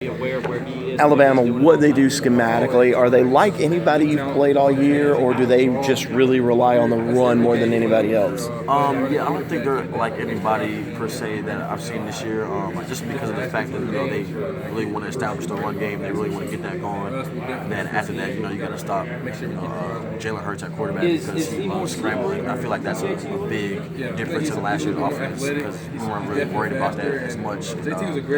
Alabama, what they do schematically, are they like anybody you've played all year, or do they just really rely on the run more than anybody else? Yeah, I don't think they're like anybody per se that I've seen this year. Just because of the fact that they really want to establish the run game, they really want to get that going. And then after that, you got to stop Jalen Hurts at quarterback because he loves scrambling. I feel like that's a big difference in last year's offense because we weren't really worried about that as much the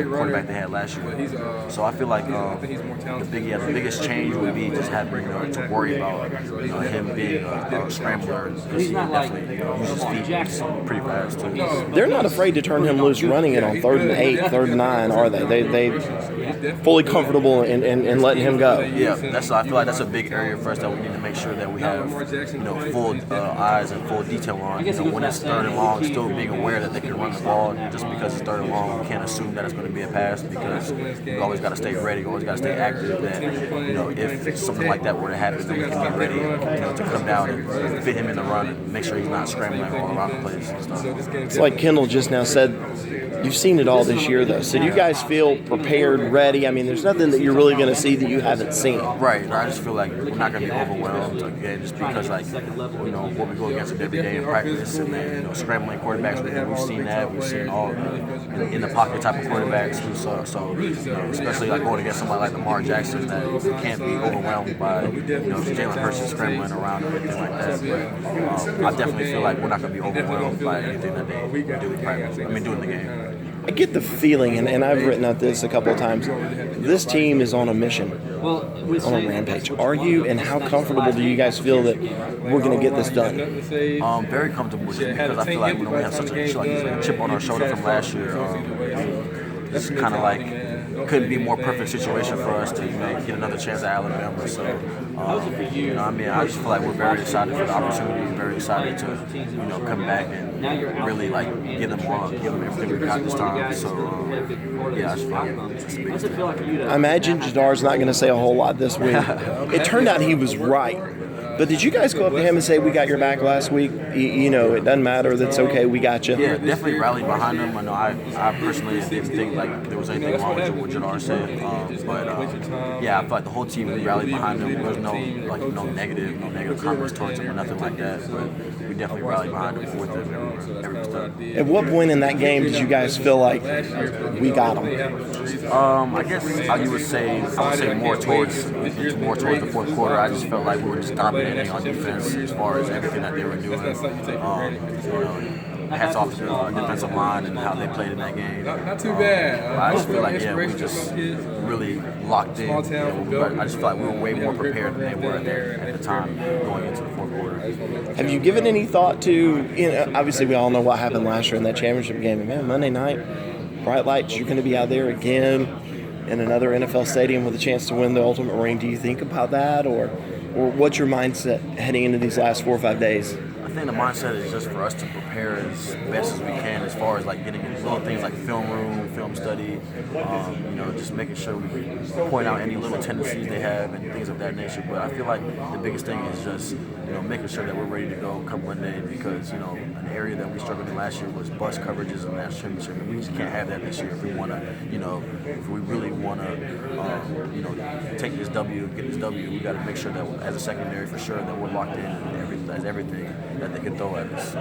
quarterback they had last year. So I feel like the biggest change would be just having to worry about him being a scrambler because he definitely uses feet pretty fast too. They're not afraid to turn him loose running it on 3rd and 8, 3rd and 9, are they? They fully comfortable in letting him go. Yeah, I feel like that's a big area for us that we need to make sure that we have full eyes and full detail on. When it's 3rd and long, still being aware that they can run the ball. Just because it's 3rd and long, we can't assume that it's going to be a pass because we always got to stay ready. We always got to stay active. That if something like that were to happen, then we can be ready to come down and fit him in the run and make sure he's not scrambling all around the place and stuff. It's like Kendall just now said, you've seen it all this year, though. So do you guys feel prepared, ready? I mean, there's nothing that you're really going to see that you haven't seen. Right. I just feel like we're not going to be overwhelmed again, just because what we go against it every day in practice, and then scrambling quarterbacks. We've seen that. We've seen all in the pocket type of quarterbacks. So especially going against somebody like Lamar Jackson, that you can't be overwhelmed by Jalen Hurts scrambling around and everything like that. But I definitely feel like we're not going to be overwhelmed by anything that they do in practice. Doing the game. I get the feeling, and I've written out this a couple of times, this team is on a mission, on a rampage. Are you, and how comfortable do you guys feel that we're going to get this done? Very comfortable just because I feel like we have such a chip on our shoulder from last year. It's kind of like couldn't be a more perfect situation for us to get another chance at Alabama. So, I just feel like we're very excited for the opportunity, very excited to, come back and really give them everything we got this time. So, I just feel like it's the biggest thing. I imagine Jadar's not going to say a whole lot this week. It turned out he was right. But did you guys go up to him and say, we got your back last week? It doesn't matter. That's okay. We got you. Yeah, definitely rallied behind him. I know I personally didn't think there was anything wrong with what Jadar said. I felt like the whole team rallied behind him. There was no negative comments towards him or nothing like that. But we definitely rallied behind him with every step. At what point in that game did you guys feel like we got him? I guess I would say more towards the 4th quarter. I just felt like we were just dominating on defense as far as everything that they were doing. Hats off to the defensive line and how they played in that game. Not too bad. I just feel like we just really locked in. I just feel like we were way more prepared than they were at the time going into the 4th quarter. Have you given any thought to, obviously we all know what happened last year in that championship game. And man, Monday night, bright lights, you're going to be out there again in another NFL stadium with a chance to win the ultimate ring. Do you think about that, or what's your mindset heading into these last 4 or 5 days? I think the mindset is just for us to prepare as best as we can as far as getting little things like film room, film study, just making sure we point out any little tendencies they have and things of that nature. But I feel like the biggest thing is just making sure that we're ready to go come Monday because an area that we struggled in last year was bus coverages in the national championship, and we just can't have that this year if we want to, if we really want to, take this W, get this W, we got to make sure that as a secondary for sure that we're locked in and everything that they can throw at us.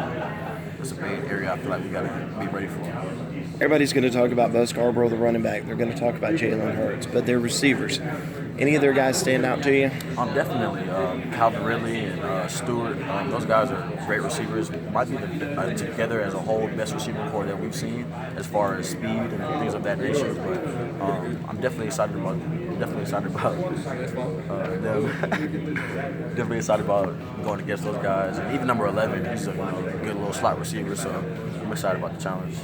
That's a main area I feel like we got to be ready for. Everybody's going to talk about Bo Scarborough, the running back. They're going to talk about Jalen Hurts, but they're receivers. Any of their guys stand out to you? Definitely. Calvin Ridley and Stewart. Those guys are great receivers. Might be together as a whole best receiving core that we've seen as far as speed and things of that nature. But I'm definitely excited about them. Definitely excited about going against those guys. And even number 11, he's a good little slot receiver. So I'm excited about the challenge.